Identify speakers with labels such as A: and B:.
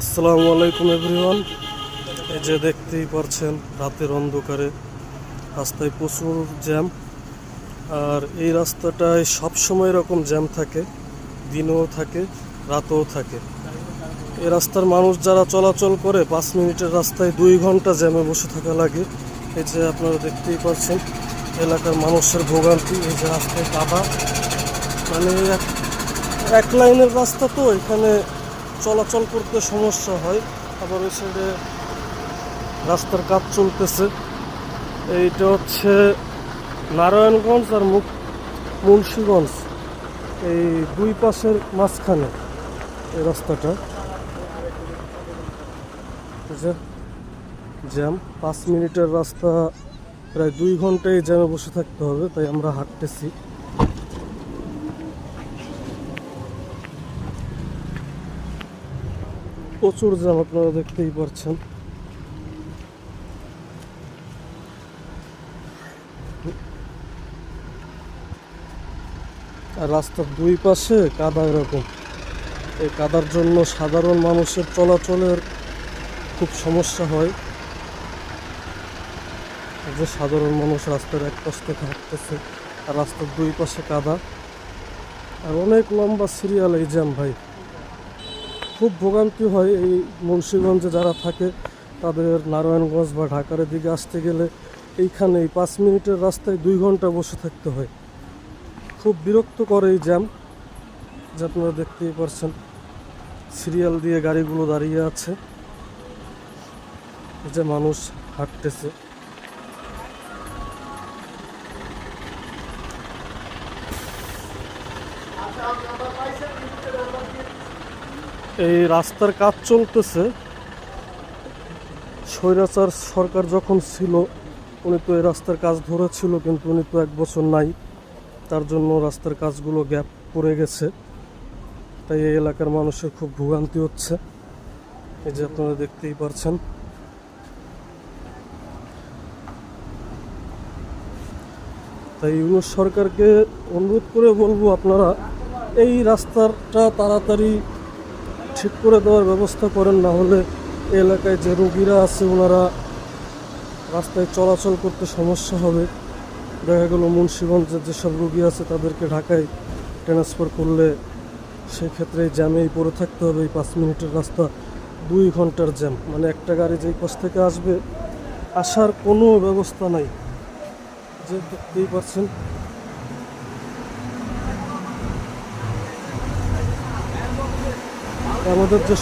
A: আসসালামু আলাইকুম এভরিওয়ান। এই যে দেখতেই পারছেন রাতের অন্ধকারে রাস্তায় প্রচুর জ্যাম। আর এই রাস্তাটায় সবসময় এরকম জ্যাম থাকে, দিনেও থাকে রাতেও থাকে। এই রাস্তার মানুষ যারা চলাচল করে 5 মিনিটের রাস্তায় 2 ঘন্টা জ্যামে বসে থাকা লাগে। এই যে আপনারা দেখতেই পারছেন এলাকার মানুষের ভোগান্তি। এই যে রাস্তায় কাদা, মানে এক লাইনের রাস্তা, তো এখানে চলাচল করতে সমস্যা হয়। আবার ওই সাইডে রাস্তার কাজ চলতেছে। এইটা হচ্ছে নারায়ণগঞ্জ আর মুন্সিগঞ্জ, এই দুই পাশের মাঝখানে এই রাস্তাটা। যে জ্যাম, 5 মিনিটের রাস্তা প্রায় 2 ঘন্টায় জ্যামে বসে থাকতে হবে, তাই আমরা হাঁটতেছি। প্রচুর জ্যাম, আপনারা দেখতেই পারছেন। আর রাস্তার দুই পাশে কাদা এরকম। এই কাদার জন্য সাধারণ মানুষের চলাচলের খুব সমস্যা হয়। যে সাধারণ মানুষ রাস্তার এক পাশ থেকে হাঁটতেছে আর রাস্তার দুই পাশে কাদা, আর অনেক লম্বা সিরিয়াল এই জ্যাম। ভাই, খুব ভোগান্তি হয়। এই মুন্সিগঞ্জে যারা থাকে তাদের নারায়ণগঞ্জ বা ঢাকার দিকে আসতে গেলে এইখানে এই 5 মিনিটের রাস্তায় 2 ঘন্টা বসে থাকতে হয়। খুব বিরক্ত করে এই জ্যাম, যে আপনারা দেখতেই পারছেন সিরিয়াল দিয়ে গাড়িগুলো দাঁড়িয়ে আছে, যে মানুষ হাঁটতেছে। এই রাস্তার কাজ চলতেছে। স্বৈরাচার সরকার যখন ছিল উনি তো এই রাস্তার কাজ ধরেছিল, কিন্তু উনি তো 1 বছর নাই, তার জন্য রাস্তার কাজগুলো গ্যাপ পড়ে গেছে। তাই এই এলাকার মানুষের খুব ভোগান্তি হচ্ছে। এই যে আপনারা দেখতেই পারছেন। তাই ইউনিট সরকারকে অনুরোধ করে বলবো, আপনারা এই রাস্তাটা তাড়াতাড়ি ঠিক করে দেওয়ার ব্যবস্থা করেন, না হলে এলাকায় যে রোগীরা আছে ওনারা রাস্তায় চলাচল করতে সমস্যা হবে। দেখা গেল মুন্সিগঞ্জের যেসব রোগী আছে তাদেরকে ঢাকায় ট্রান্সফার করলে সেক্ষেত্রে জ্যামেই পড়ে থাকতে হবে। এই 5 মিনিটের রাস্তা 2 ঘন্টার জ্যাম, মানে একটা গাড়ি যেই পাশ থেকে আসবে আসার কোনো ব্যবস্থা নাই। যে দেখতেই পাচ্ছেন আমাদের যে